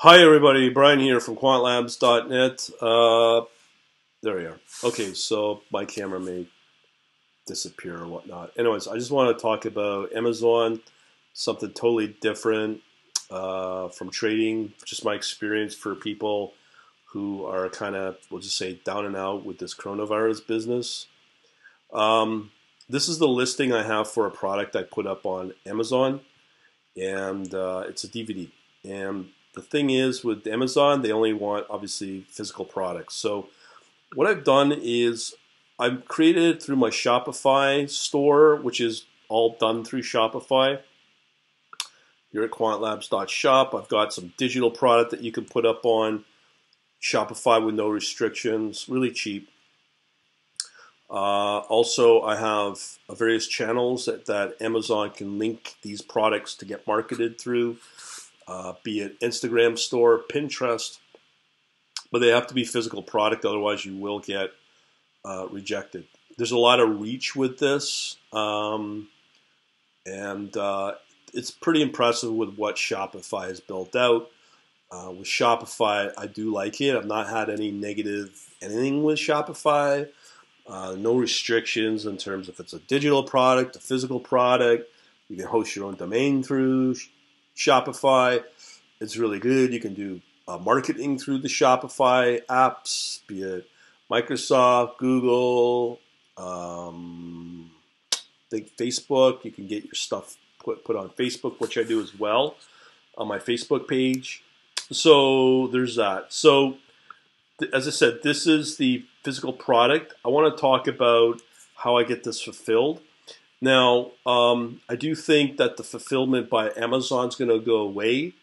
Hi everybody, Brian here from quantlabs.net. There we are. Okay, so my camera may disappear or whatnot. Anyways, I just want to talk about Amazon, something totally different from trading, just my experience for people who are kind of, we'll just say, down and out with this coronavirus business. This is the listing I have for a product I put up on Amazon, and it's a DVD. And the thing is, with Amazon, they only want, obviously, physical products. So what I've done is I've created it through my Shopify store, which is all done through Shopify. Here at quantlabs.shop, I've got some digital product that you can put up on Shopify with no restrictions, really cheap. Also, I have various channels that Amazon can link these products to get marketed through, be it Instagram store, Pinterest, but they have to be physical product, otherwise you will get rejected. There's a lot of reach with this, and it's pretty impressive with what Shopify has built out. With Shopify, I do like it. I've not had any negative anything with Shopify. No restrictions in terms of if it's a digital product, a physical product. You can host your own domain through Shopify. It's really good. You can do marketing through the Shopify apps, be it Microsoft, Google, I think Facebook. You can get your stuff put on Facebook, which I do as well on my Facebook page. So there's that. So as I said, this is the physical product. I want to talk about how I get this fulfilled. Now, I do think that the fulfillment by Amazon is going to go away.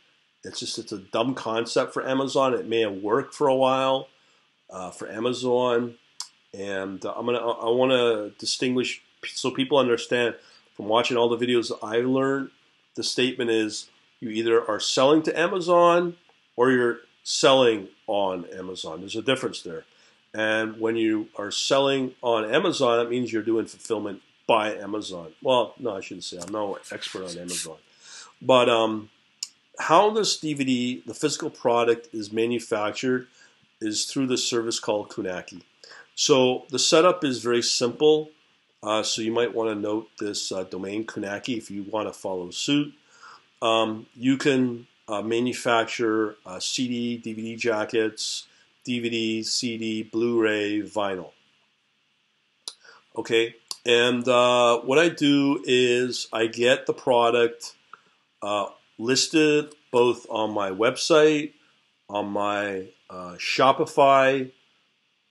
It's a dumb concept for Amazon. It may have worked for a while for Amazon, and I want to distinguish so people understand from watching all the videos I learned. The statement is you either are selling to Amazon or you're selling on Amazon. There's a difference there. And when you are selling on Amazon, that means you're doing fulfillment by Amazon. Well, no, I shouldn't say. I'm no expert on Amazon. But how this DVD, the physical product, is manufactured is through this service called Kunaki. So the setup is very simple. So you might want to note this domain Kunaki if you want to follow suit. You can manufacture CD, DVD jackets, DVD, CD, Blu-ray, vinyl. Okay, and what I do is I get the product listed both on my website, on my Shopify,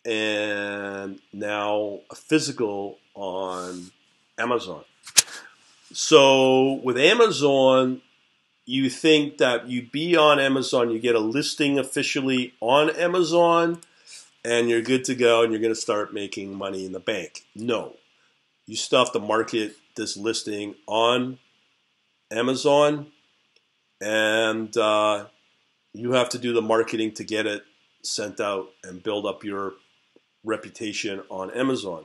and now a physical on Amazon. So with Amazon, you think that you be on Amazon, you get a listing officially on Amazon, and you're good to go, and you're going to start making money in the bank. No. You still have to market this listing on Amazon, and you have to do the marketing to get it sent out and build up your reputation on Amazon.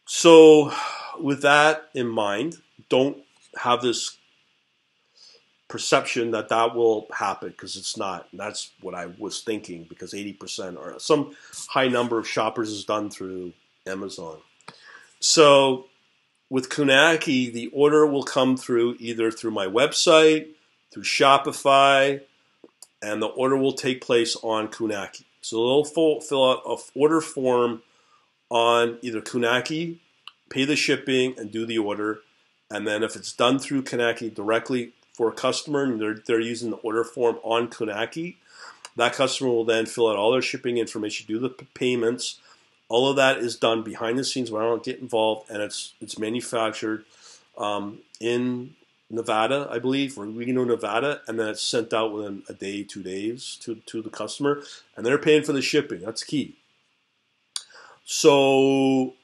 So with that in mind, don't have this perception that will happen, because it's not. And that's what I was thinking, because 80% or some high number of shoppers is done through Amazon. So with Kunaki, the order will come through either through my website, through Shopify, and the order will take place on Kunaki. So they'll fill out an order form on either Kunaki, pay the shipping, and do the order. And then if it's done through Kunaki directly for a customer, and they're using the order form on Kunaki, that customer will then fill out all their shipping information, do the payments. All of that is done behind the scenes where I don't get involved, and it's manufactured in Nevada, I believe, or Reno, Nevada, and then it's sent out within a day, 2 days to the customer, and they're paying for the shipping. That's key. So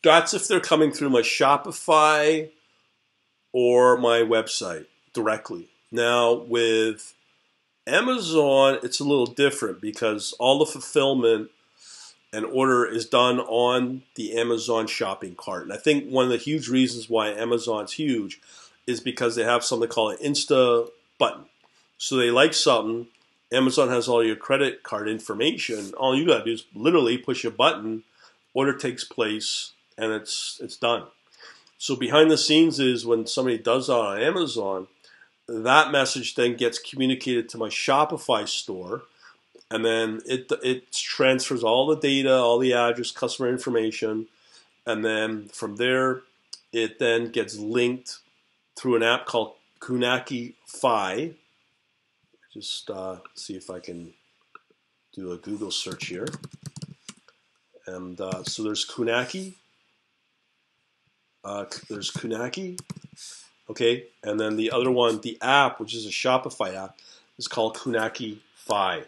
that's if they're coming through my Shopify or my website directly. Now with Amazon, it's a little different, because all the fulfillment and order is done on the Amazon shopping cart. And I think one of the huge reasons why Amazon's huge is because they have something called an Insta button. So they like something. Amazon has all your credit card information. All you gotta do is literally push a button, order takes place, and it's done. So behind the scenes is when somebody does that on Amazon, that message then gets communicated to my Shopify store, and then it transfers all the data, all the address, customer information, and then from there, it then gets linked through an app called Kunaki-Fi. Just see if I can do a Google search here. And so there's Kunaki. There's Kunaki. Okay, and then the other one, the app, which is a Shopify app, is called Kunaki-Fi.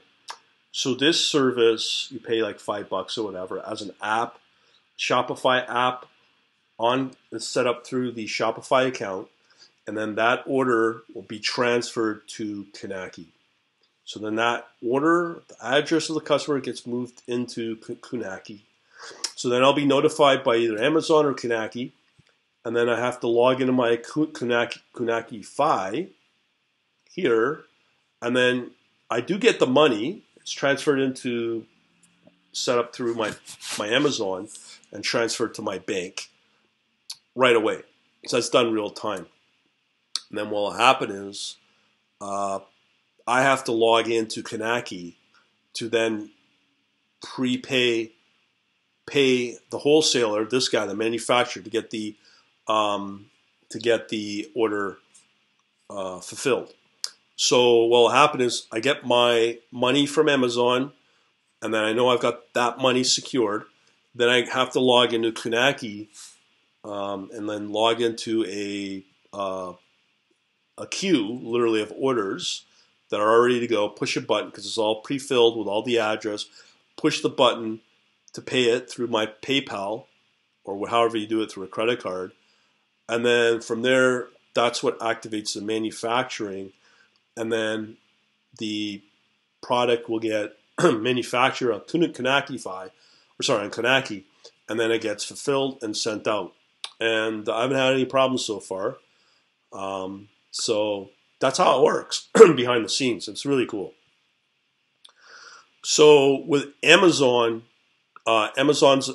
So this service, you pay like $5 or whatever as an app, Shopify app it's set up through the Shopify account, and then that order will be transferred to Kunaki. So then that order, the address of the customer gets moved into Kunaki. So then I'll be notified by either Amazon or Kunaki, and then I have to log into my Kunaki-Fi here, and then I do get the money. It's transferred into, set up through my Amazon and transferred to my bank right away. So that's done real time. And then what will happen is I have to log into Kunaki to then pay the wholesaler, this guy, the manufacturer, to get the order fulfilled. So what will happen is I get my money from Amazon, and then I know I've got that money secured. Then I have to log into Kunaki, and then log into a queue, literally, of orders that are all ready to go. Push a button because it's all pre-filled with all the address. Push the button to pay it through my PayPal or however you do it, through a credit card. And then from there, that's what activates the manufacturing. And then the product will get manufactured on Kunaki-Fi, on Kunaki, and then it gets fulfilled and sent out. And I haven't had any problems so far. So that's how it works behind the scenes. It's really cool. So with Amazon, Amazon's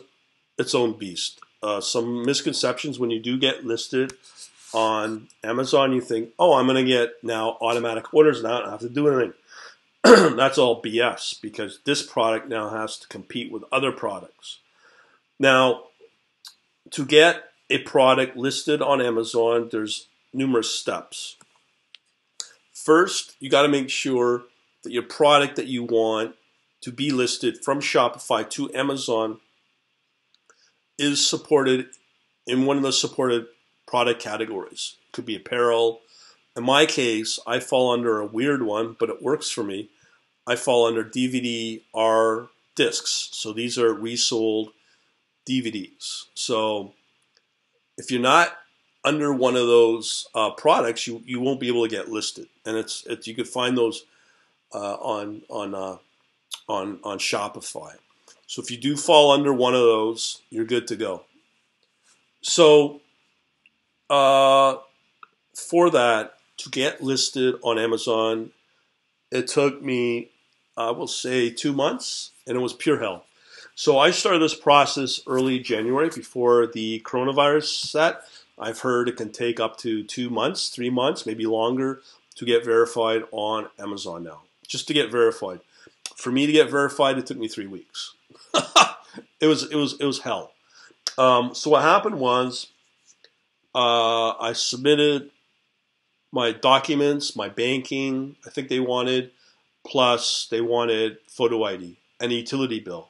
its own beast. Some misconceptions: when you do get listed on Amazon, you think, oh, I'm going to get now automatic orders, now I don't have to do anything. That's all BS, because this product now has to compete with other products. Now, to get a product listed on Amazon, there's numerous steps. First, you got to make sure that your product that you want to be listed from Shopify to Amazon is supported in one of the supported product categories. It could be apparel. In my case, I fall under a weird one, but it works for me. I fall under DVD-R discs. So these are resold DVDs. So if you're not under one of those products, you won't be able to get listed. And it's you could find those on Shopify. So if you do fall under one of those, you're good to go. So for that, to get listed on Amazon, it took me, I will say, 2 months, and it was pure hell. So I started this process early January before the coronavirus set. I've heard it can take up to 2 months, 3 months, maybe longer to get verified on Amazon now, just to get verified. For me to get verified, it took me 3 weeks. It was hell. So what happened was I submitted my documents, my banking, I think they wanted, plus they wanted photo ID and a utility bill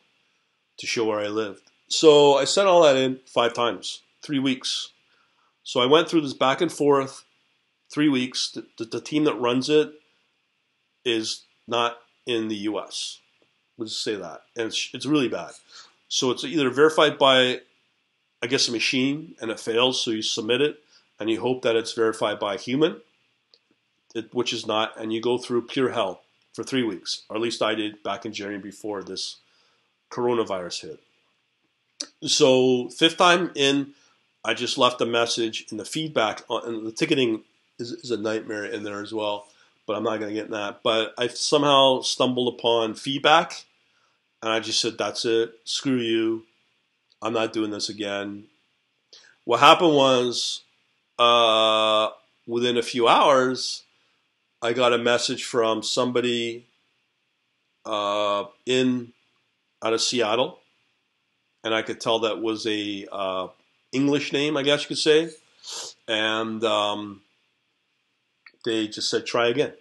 to show where I lived. So I sent all that in 5 times, 3 weeks. So I went through this back and forth, 3 weeks. The team that runs it is not in the U.S. Let's just say that. And it's really bad. So it's either verified by, I guess, a machine, and it fails, so you submit it, and you hope that it's verified by a human, which is not, and you go through pure hell for 3 weeks, or at least I did back in January before this coronavirus hit. So 5th time in, I just left a message in the feedback, and the ticketing is a nightmare in there as well. but I'm not going to get in that. But I somehow stumbled upon feedback, and I just said, that's it. Screw you. I'm not doing this again. What happened was, within a few hours, I got a message from somebody out of Seattle, and I could tell that was a English name, I guess you could say, and they just said, try again.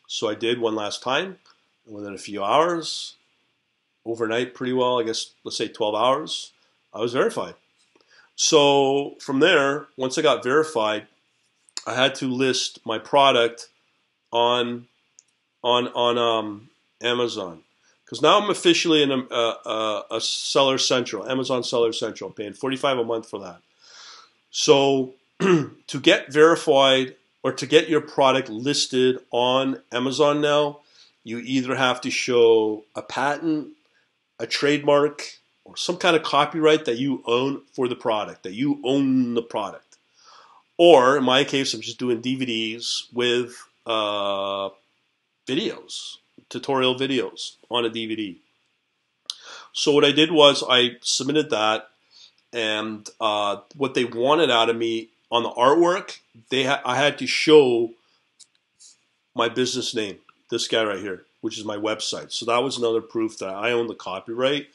So I did one last time, and within a few hours, overnight pretty well, I guess, let's say 12 hours, I was verified. So from there, once I got verified, I had to list my product on Amazon, because now I'm officially in a Seller Central, Amazon Seller Central. I'm paying $45 a month for that. So to get verified or to get your product listed on Amazon now, you either have to show a patent, a trademark, or some kind of copyright that you own for the product, that you own the product. Or in my case, I'm just doing DVDs with videos, tutorial videos on a DVD. So what I did was I submitted that, and what they wanted out of me on the artwork, I had to show my business name, this guy right here, which is my website. So that was another proof that I own the copyright.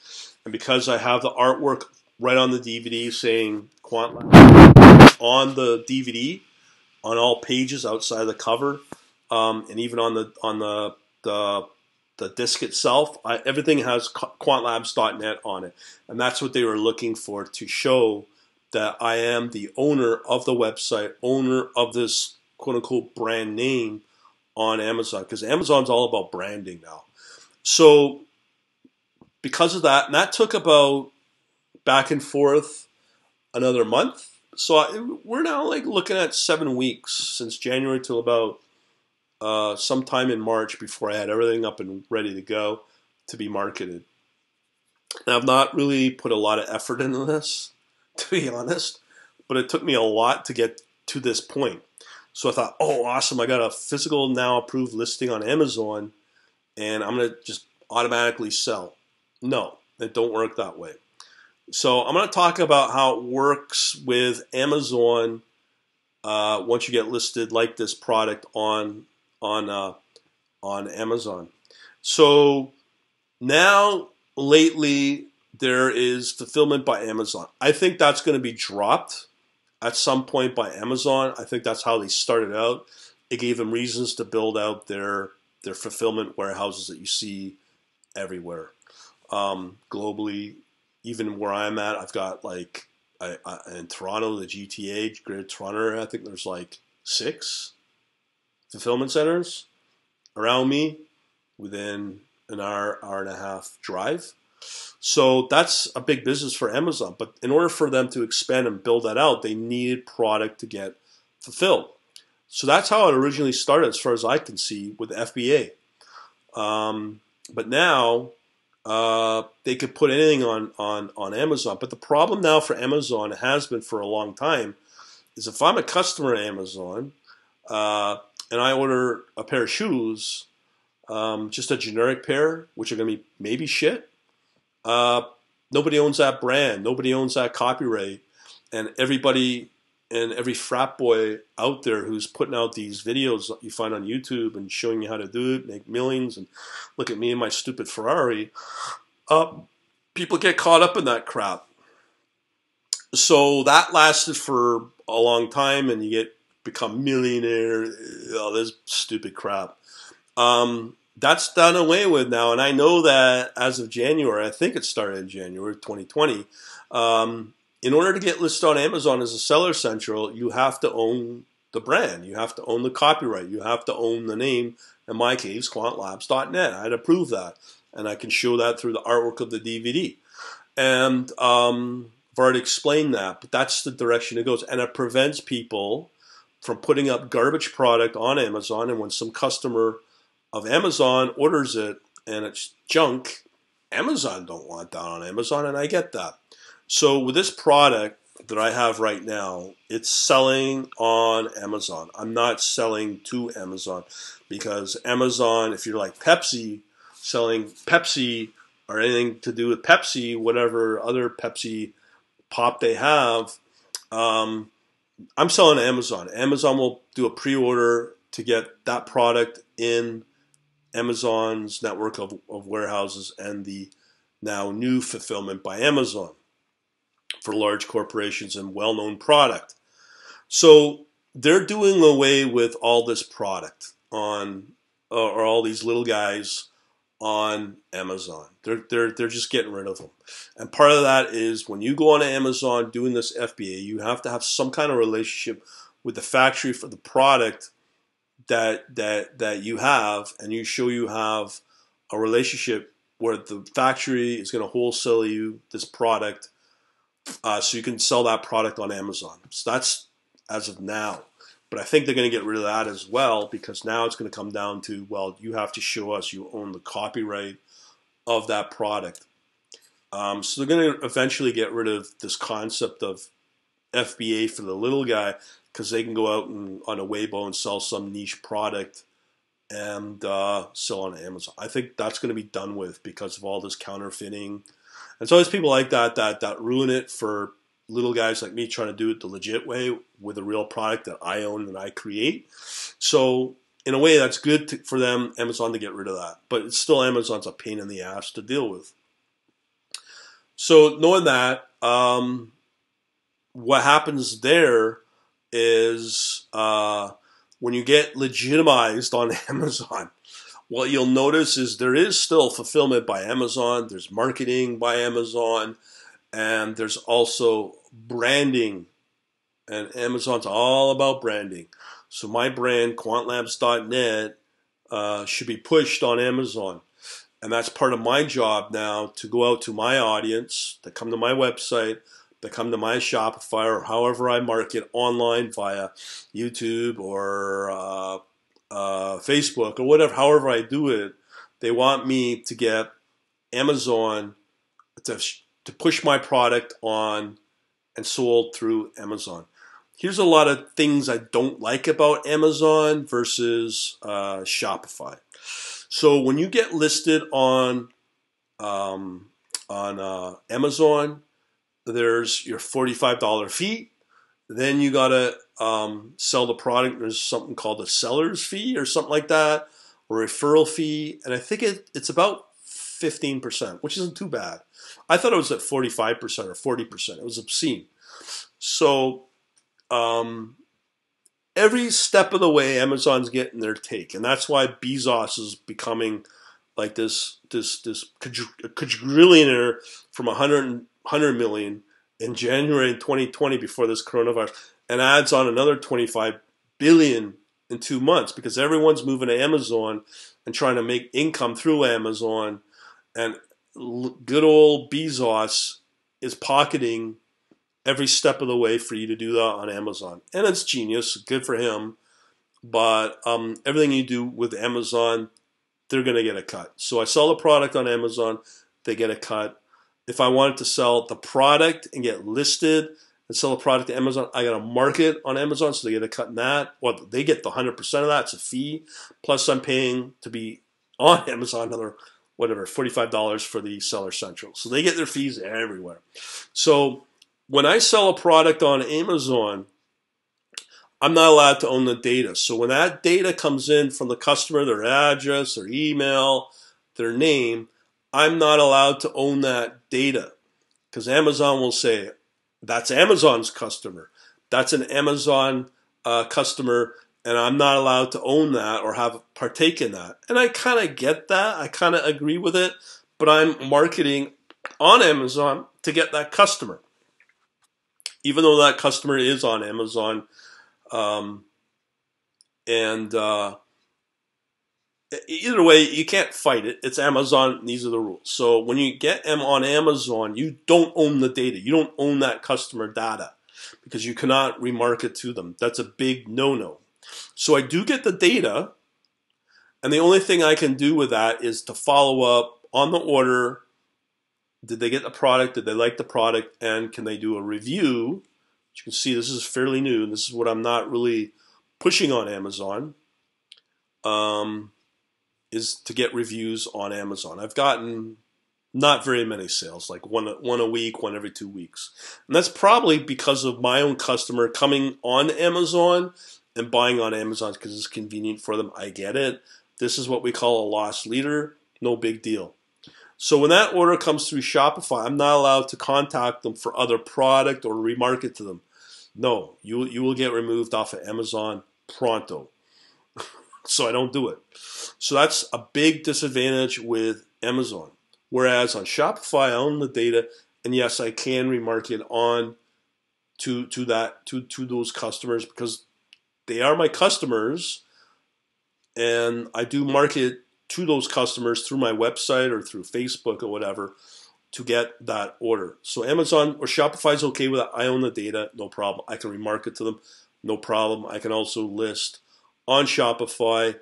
And because I have the artwork right on the DVD saying QuantLab on the DVD, on all pages outside the cover, and even on the disc itself, everything has quantlabs.net on it. And that's what they were looking for, to show that I am the owner of the website, owner of this quote-unquote brand name on Amazon, because Amazon's all about branding now. So because of that, and that took about back and forth another month. So we're now like looking at 7 weeks since January till about sometime in March before I had everything up and ready to go to be marketed. And I've not really put a lot of effort into this, to be honest, but it took me a lot to get to this point. So I thought, oh, awesome, I got a physical now approved listing on Amazon, and I'm going to just automatically sell. No, it don't work that way. So I'm going to talk about how it works with Amazon once you get listed like this product on Amazon. So now lately there is fulfillment by Amazon. I think that's going to be dropped at some point by Amazon. I think that's how they started out. It gave them reasons to build out their fulfillment warehouses that you see everywhere, globally. Even where I'm at, I've got like in Toronto, the GTA, Greater Toronto, I think there's like 6 fulfillment centers around me within an hour and a half drive. So that's a big business for Amazon. But in order for them to expand and build that out, they needed product to get fulfilled. So that's how it originally started, as far as I can see, with FBA. But now they could put anything on Amazon. But the problem now for Amazon, has been for a long time, is if I'm a customer at Amazon and I order a pair of shoes, just a generic pair, which are going to be maybe shit, nobody owns that brand. Nobody owns that copyright. And everybody and every frat boy out there who's putting out these videos that you find on YouTube and showing you how to do it, make millions, and look at me and my stupid Ferrari, people get caught up in that crap. So that lasted for a long time, and you become millionaire, all this stupid crap. That's done away with now, and I know that as of January, I think it started in January 2020, in order to get listed on Amazon as a Seller Central, you have to own the brand. You have to own the copyright. You have to own the name. In my case, quantlabs.net. I had to prove that, and I can show that through the artwork of the DVD. And I've already explained that, but that's the direction it goes. And it prevents people from putting up garbage product on Amazon, and when some customer of Amazon orders it and it's junk, Amazon don't want that on Amazon, and I get that. So with this product, that I have right now, it's selling on Amazon. I'm not selling to Amazon because Amazon, if you're like Pepsi, selling Pepsi or anything to do with Pepsi, whatever other Pepsi pop they have, I'm selling to Amazon. Amazon will do a pre-order to get that product in Amazon's network of warehouses and the now new fulfillment by Amazon for large corporations and well-known product. So they're doing away with all this product on, or all these little guys on Amazon. They're just getting rid of them. And part of that is when you go on Amazon doing this FBA, you have to have some kind of relationship with the factory for the product that you have, and you show you have a relationship where the factory is going to wholesale you this product, so you can sell that product on Amazon. So that's as of now. But I think they're going to get rid of that as well, because now it's going to come down to, well, you have to show us you own the copyright of that product. So they're going to eventually get rid of this concept of FBA for the little guy, because they can go out and on a Weibo and sell some niche product and sell on Amazon. I think that's going to be done with because of all this counterfeiting. And so there's people like that ruin it for little guys like me trying to do it the legit way with a real product that I own and I create. So in a way, that's good for them, Amazon, to get rid of that. But it's still, Amazon's a pain in the ass to deal with. So knowing that, what happens there is when you get legitimized on Amazon, what you'll notice is there is still fulfillment by Amazon, there's marketing by Amazon, and there's also branding. And Amazon's all about branding. So my brand, quantlabs.net, should be pushed on Amazon. And that's part of my job now, to go out to my audience, that come to my website, that come to my Shopify, or however I market online via YouTube or Facebook or whatever, however I do it. They want me to get Amazon to push my product on and sold through Amazon. Here's a lot of things I don't like about Amazon versus Shopify. So when you get listed on Amazon, there's your $45 fee. Then you gotta sell the product. There's something called a seller's fee or something like that, or referral fee, and I think it's about 15%, which isn't too bad. I thought it was at 45% or 40%. It was obscene. So every step of the way, Amazon's getting their take, and that's why Bezos is becoming like this quadrillionaire from 100 million in January 2020 before this coronavirus, and adds on another 25 billion in 2 months, because everyone's moving to Amazon and trying to make income through Amazon, and good old Bezos is pocketing every step of the way for you to do that on Amazon. And it's genius, good for him, but everything you do with Amazon, they're going to get a cut. So I sell the product on Amazon, they get a cut. If I wanted to sell the product and get listed and sell the product to Amazon, I got to market on Amazon, so they get a cut in that. Well, they get the 100% of that. It's a fee. Plus, I'm paying to be on Amazon another, whatever, $45 for the Seller Central. So they get their fees everywhere. So when I sell a product on Amazon, I'm not allowed to own the data. So when that data comes in from the customer, their address, their email, their name, I'm not allowed to own that data, because Amazon will say, that's Amazon's customer. That's an Amazon customer, and I'm not allowed to own that or have partake in that. And I kind of get that. I kind of agree with it, but I'm marketing on Amazon to get that customer, even though that customer is on Amazon. Either way, you can't fight it. It's Amazon. These are the rules. So when you get them on Amazon, you don't own the data. You don't own that customer data, because you cannot remarket to them. That's a big no-no. So I do get the data, and the only thing I can do with that is to follow up on the order. Did they get the product? Did they like the product? And can they do a review you can see, this is fairly new, and this is what I'm not really pushing on Amazon, is to get reviews on Amazon. I've gotten not very many sales, like one a week, one every 2 weeks. And that's probably because of my own customer coming on Amazon and buying on Amazon because it's convenient for them. I get it. This is what we call a loss leader. No big deal. So when that order comes through Shopify, I'm not allowed to contact them for other product or remarket to them. No, you will get removed off of Amazon pronto. So I don't do it. So that's a big disadvantage with Amazon. Whereas on Shopify, I own the data, and yes, I can remarket on to those customers because they are my customers, and I do market to those customers through my website or through Facebook or whatever to get that order. So Amazon or Shopify is okay with that. I own the data, no problem. I can remarket to them, no problem. I can also list on Shopify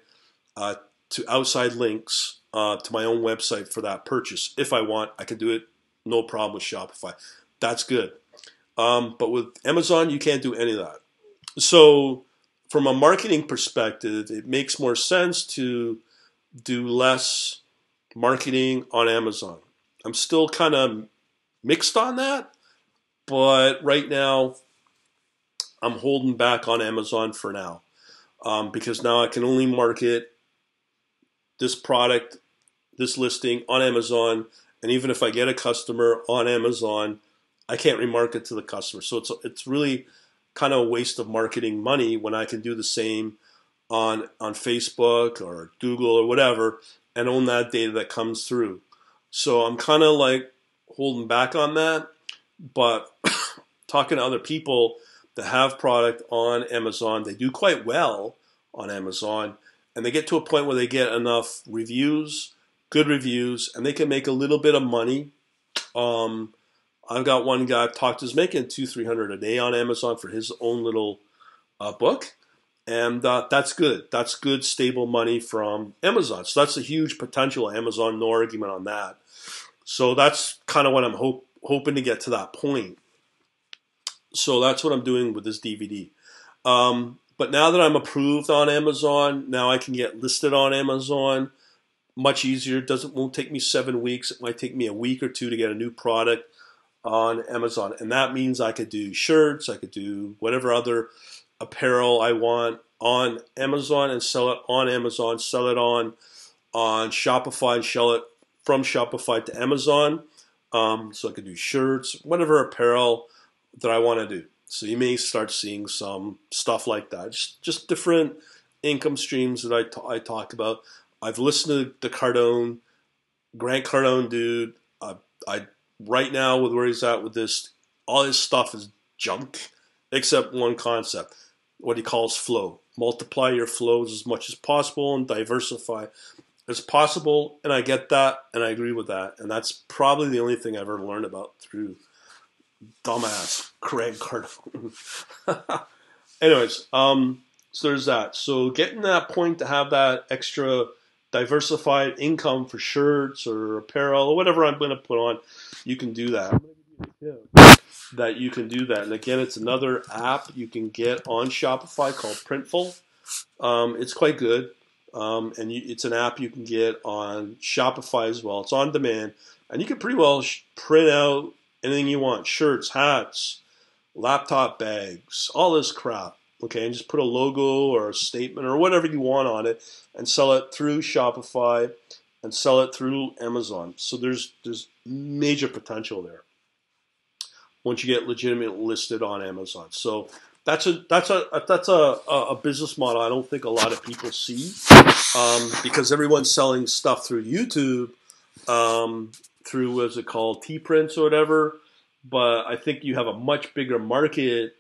to outside links to my own website for that purchase. If I want, I can do it, no problem with Shopify. That's good. But with Amazon, you can't do any of that. So from a marketing perspective, it makes more sense to do less marketing on Amazon. I'm still kind of mixed on that, but right now I'm holding back on Amazon for now because now I can only market this product, this listing on Amazon, and even if I get a customer on Amazon, I can't remarket to the customer. So it's really kind of a waste of marketing money when I can do the same on Facebook or Google or whatever and own that data that comes through. So I'm kind of like holding back on that, but talking to other people that have product on Amazon, they do quite well on Amazon, and they get to a point where they get enough reviews, good reviews, and they can make a little bit of money. I've got one guy I've talked to who's making $200-300 a day on Amazon for his own little book, and that's good. That's good, stable money from Amazon. So that's a huge potential. Amazon, no argument on that. So that's kind of what I'm hoping to get to that point. So that's what I'm doing with this DVD. But now that I'm approved on Amazon, now I can get listed on Amazon much easier. Won't take me 7 weeks. It might take me a week or two to get a new product on Amazon. And that means I could do shirts, I could do whatever other apparel I want on Amazon and sell it on Amazon, sell it on Shopify and sell it from Shopify to Amazon. So I could do shirts, whatever apparel that I want to do. So you may start seeing some stuff like that. Just different income streams that I talk about. I've listened to the Grant Cardone dude. I right now with where he's at with this, all his stuff is junk except one concept, what he calls flow. Multiply your flows as much as possible and diversify as possible. And I get that, and I agree with that. And that's probably the only thing I've ever learned about through dumbass Grant Cardone. Anyways, so there's that. So getting that point to have that extra diversified income for shirts or apparel or whatever I'm going to put on, you can do that. I'm going to give you a tip that you can do that. And again, it's another app you can get on Shopify called Printful. It's quite good. It's an app you can get on Shopify as well. It's on demand. And you can pretty well print out anything you want. Shirts, hats, laptop bags, all this crap. Okay, and just put a logo or a statement or whatever you want on it and sell it through Shopify and sell it through Amazon. So there's major potential there once you get legitimately listed on Amazon. So that's a business model I don't think a lot of people see because everyone's selling stuff through YouTube, through what's it called, T-prints or whatever. But I think you have a much bigger market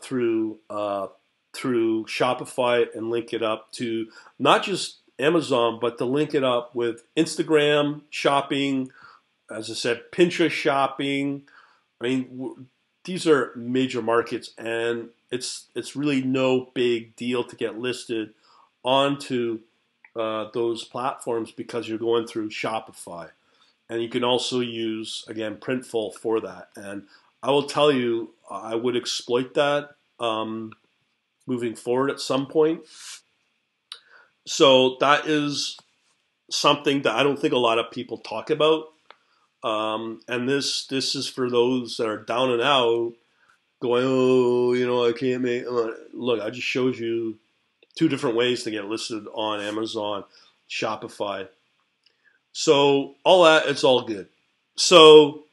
through Shopify and link it up to not just Amazon, but to link it up with Instagram shopping, as I said, Pinterest shopping. I mean, these are major markets, and it's really no big deal to get listed onto those platforms because you're going through Shopify. And you can also use, again, Printful for that. And I will tell you, I would exploit that moving forward at some point. So that is something that I don't think a lot of people talk about. And this is for those that are down and out, going, oh, I can't make. Look, I just showed you 2 different ways to get listed on Amazon, Shopify. So all that, it's all good. So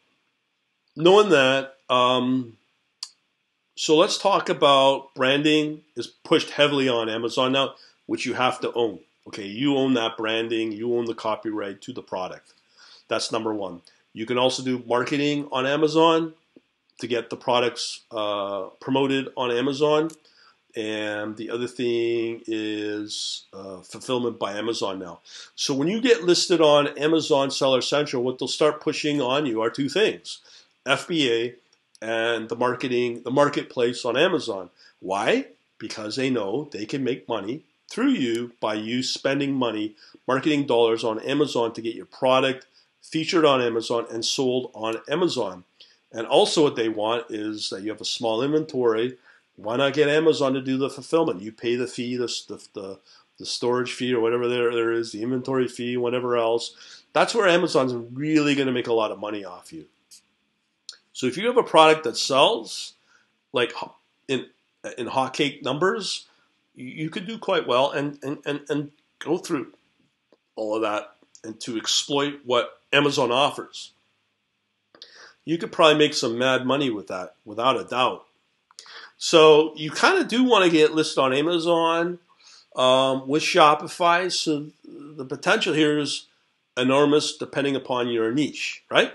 knowing that, so let's talk about branding is pushed heavily on Amazon now, which you have to own. Okay, you own that branding, you own the copyright to the product. That's number one. You can also do marketing on Amazon to get the products promoted on Amazon. And the other thing is fulfillment by Amazon now. So when you get listed on Amazon Seller Central, what they'll start pushing on you are 2 things: FBA and the marketplace on Amazon. Why? Because they know they can make money through you by you spending money, marketing dollars on Amazon to get your product featured on Amazon and sold on Amazon. And also what they want is that you have a small inventory. Why not get Amazon to do the fulfillment? You pay the fee, the storage fee or whatever there is, the inventory fee, whatever else. That's where Amazon's really going to make a lot of money off you. So if you have a product that sells like in hotcake numbers, you could do quite well and go through all of that and to exploit what Amazon offers. You could probably make some mad money with that, without a doubt. So you kind of do want to get listed on Amazon with Shopify. So the potential here is enormous depending upon your niche, right?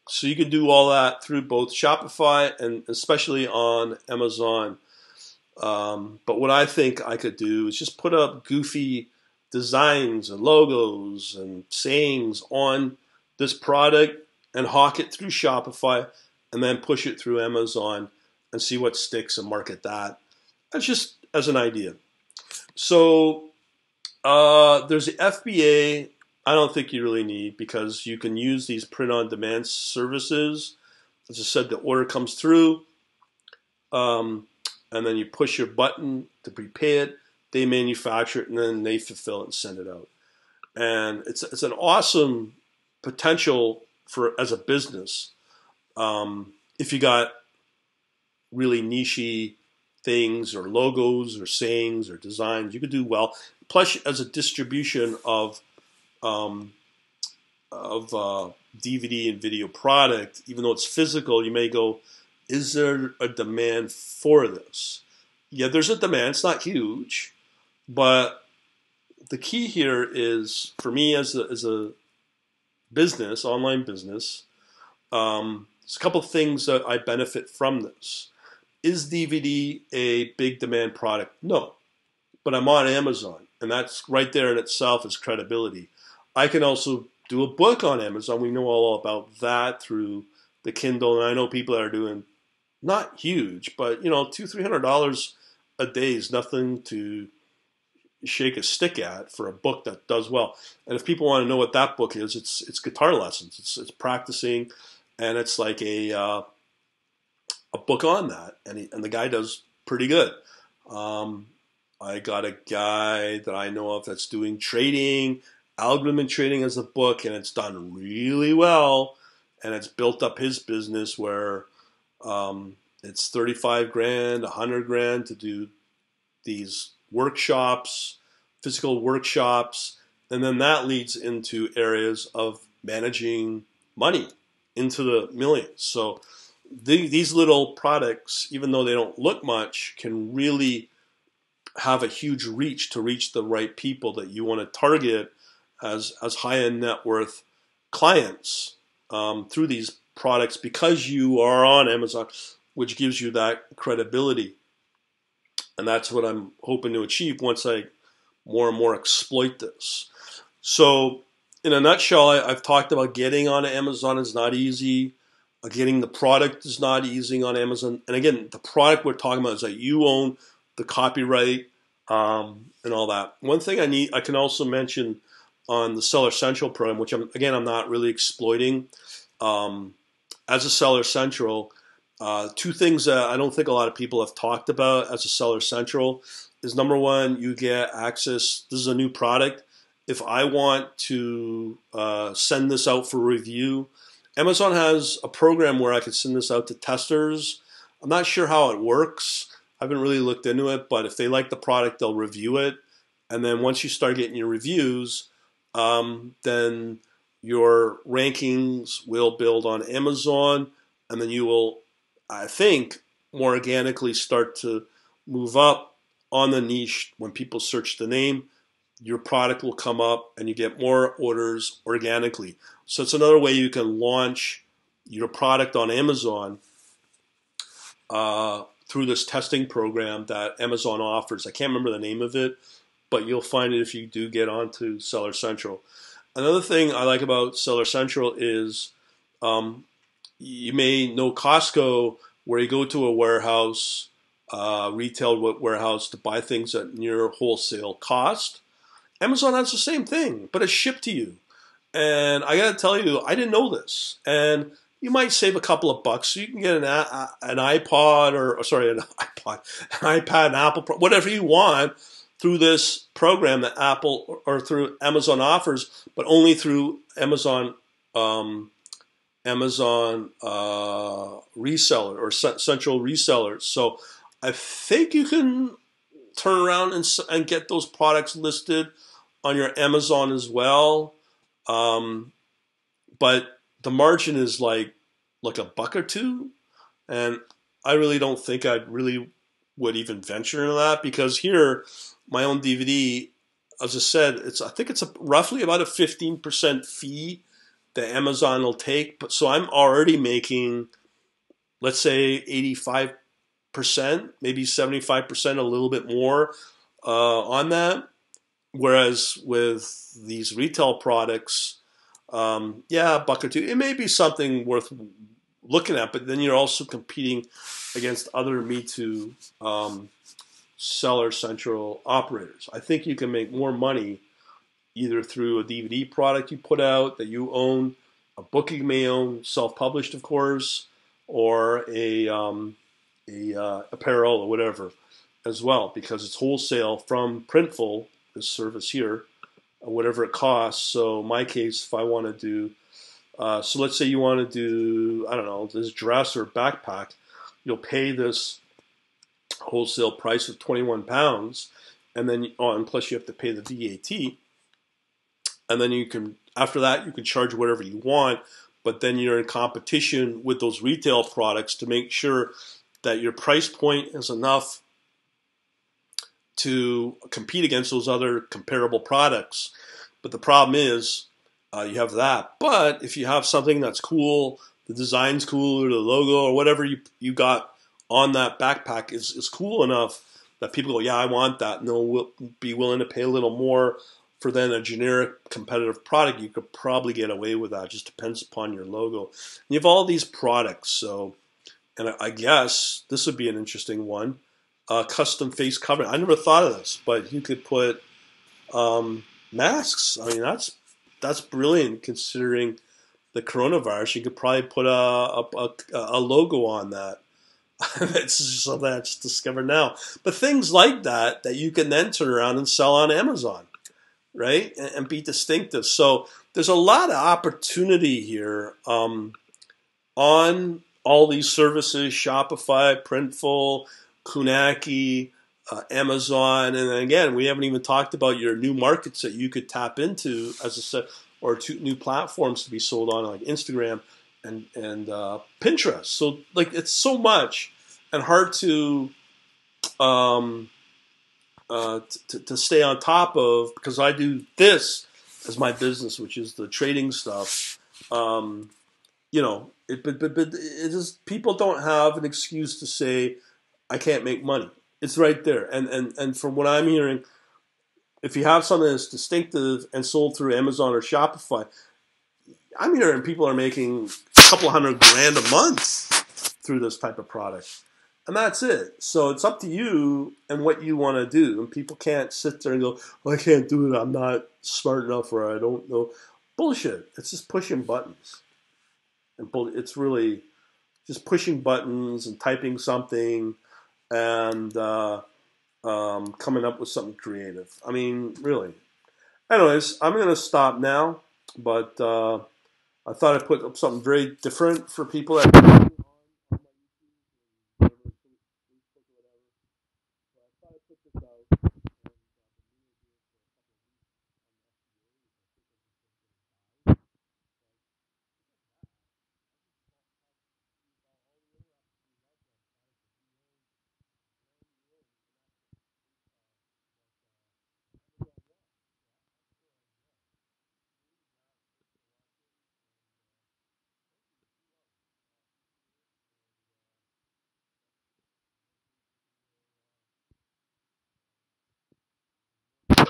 So you can do all that through both Shopify and especially on Amazon. But what I think I could do is just put up goofy designs and logos and sayings on this product and hawk it through Shopify and then push it through Amazon and see what sticks and market that. That's just as an idea. So there's the FBA. I don't think you really need, because you can use these print-on-demand services. As I said, the order comes through, and then you push your button to prepay it. They manufacture it, and then they fulfill it and send it out. And it's an awesome potential for as a business. If you got really niche-y things or logos or sayings or designs, you could do well. Plus, as a distribution of DVD and video product, even though it's physical, you may go, is there a demand for this? Yeah, there's a demand. It's not huge, but the key here is, for me as a business, online business, there's a couple of things that I benefit from this. Is DVD a big demand product? No, but I'm on Amazon, and that's right there in itself is credibility. I can also do a book on Amazon. We know all about that through the Kindle, and I know people that are doing not huge, but $200-300 a day is nothing to shake a stick at for a book that does well. And if people want to know what that book is, it's guitar lessons. It's practicing, and it's like a book on that, and the guy does pretty good. I got a guy that I know of that's doing trading, algorithm trading as a book, and it's done really well, and it's built up his business where it's $35 grand, $100 grand to do these workshops, physical workshops, and then that leads into areas of managing money into the millions. So these little products, even though they don't look much, can really have a huge reach to reach the right people that you want to target as high-end net worth clients through these products, because you are on Amazon, which gives you that credibility. And that's what I'm hoping to achieve once I more and more exploit this. So in a nutshell, I've talked about getting on Amazon is not easy. Getting the product is not easy on Amazon. And again, the product we're talking about is that you own the copyright and all that. One thing I can also mention on the Seller Central program, which I'm not really exploiting. As a Seller Central, Two things that I don't think a lot of people have talked about as a Seller Central is number one, you get access. This is a new product. If I want to send this out for review, Amazon has a program where I can send this out to testers. I'm not sure how it works. I haven't really looked into it, but if they like the product, they'll review it. And then once you start getting your reviews, then your rankings will build on Amazon, and then you will, I think, more organically start to move up on the niche. When people search the name, your product will come up and you get more orders organically. So it's another way you can launch your product on Amazon through this testing program that Amazon offers. I can't remember the name of it, but you'll find it if you do get onto Seller Central. Another thing I like about Seller Central is you may know Costco, where you go to a warehouse, retail warehouse, to buy things at near wholesale cost. Amazon has the same thing, but it's shipped to you. And I got to tell you, I didn't know this. And you might save a couple of bucks. So you can get an iPod, an iPad, an Apple, whatever you want through this program that Apple or through Amazon offers, but only through Amazon reseller or central resellers. So I think you can turn around and get those products listed on your Amazon as well. But the margin is like a buck or two. And I really don't think I really would even venture into that, because here, my own DVD, as I said, I think it's roughly about a 15% fee that Amazon will take. But so I'm already making, let's say, 85%, maybe 75%, a little bit more on that. Whereas with these retail products, a buck or two, it may be something worth looking at, but then you're also competing against other Me Too Seller Central operators. I think you can make more money either through a DVD product you put out that you own, a book you may own, self-published, of course, or a apparel or whatever as well, because it's wholesale from Printful, this service here, whatever it costs. So in my case, if I want to do, so let's say you want to do, I don't know, this dress or backpack, you'll pay this wholesale price of £21, and then and plus you have to pay the VAT, and then you can, after that, you can charge whatever you want, but then you're in competition with those retail products to make sure that your price point is enough to compete against those other comparable products. But the problem is you have that. But if you have something that's cool, the design's cool, or the logo or whatever you got on that backpack is cool enough that people go, yeah, I want that, and they'll be willing to pay a little more for then a generic competitive product, you could probably get away with that. It just depends upon your logo. And you have all these products, so, and I guess this would be an interesting one. Custom face covering. I never thought of this, but you could put masks. I mean, that's brilliant considering the coronavirus. You could probably put a logo on that. It's just something I just discovered now. But things like that you can then turn around and sell on Amazon, right? And be distinctive. So there's a lot of opportunity here on all these services: Shopify, Printful, Kunaki, Amazon, and then again, we haven't even talked about your new markets that you could tap into, as I said, or two new platforms to be sold on, like Instagram and Pinterest. So like it's so much and hard to stay on top of, because I do this as my business, which is the trading stuff. But it is, people don't have an excuse to say I can't make money. It's right there. And from what I'm hearing, if you have something that's distinctive and sold through Amazon or Shopify, I'm hearing people are making a couple $100,000 a month through this type of product. And that's it. So it's up to you and what you want to do. And people can't sit there and go, well, I can't do it. I'm not smart enough, or I don't know. Bullshit. It's just pushing buttons. And it's really just pushing buttons and typing something and coming up with something creative. I mean, really. Anyways, I'm going to stop now, but I thought I'd put up something very different for people that.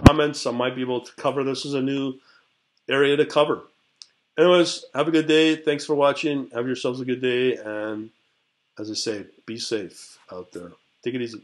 Comments, I might be able to cover. This is a new area to cover. Anyways, have a good day. Thanks for watching. Have yourselves a good day. And as I say, be safe out there. Take it easy.